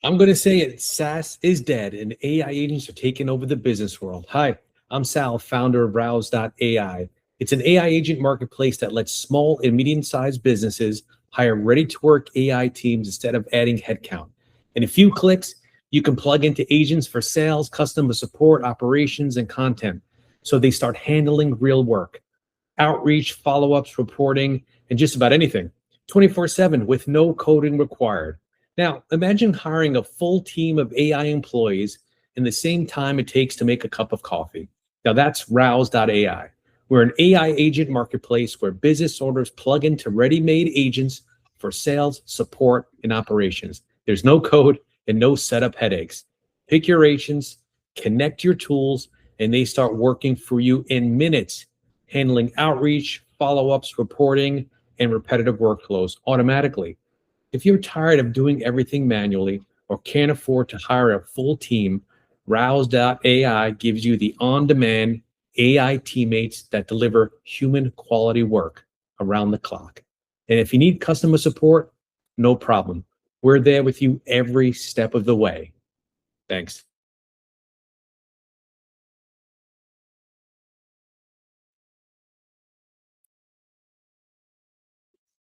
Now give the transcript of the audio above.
I'm going to say it. SaaS is dead and AI agents are taking over the business world. Hi, I'm Sal, founder of Rouze.ai. It's an AI agent marketplace that lets small and medium-sized businesses hire ready-to-work AI teams instead of adding headcount. In a few clicks, you can plug into agents for sales, customer support, operations, and content. So they start handling real work, outreach, follow-ups, reporting, and just about anything, 24/7 with no coding required. Now, imagine hiring a full team of AI employees in the same time it takes to make a cup of coffee. Now, that's Rouse.ai. We're an AI agent marketplace where business owners plug into ready-made agents for sales, support, and operations. There's no code and no setup headaches. Pick your agents, connect your tools, and they start working for you in minutes, handling outreach, follow-ups, reporting, and repetitive workflows automatically. If you're tired of doing everything manually or can't afford to hire a full team, Rouse.ai gives you the on-demand AI teammates that deliver human quality work around the clock. And if you need customer support, no problem. We're there with you every step of the way. Thanks.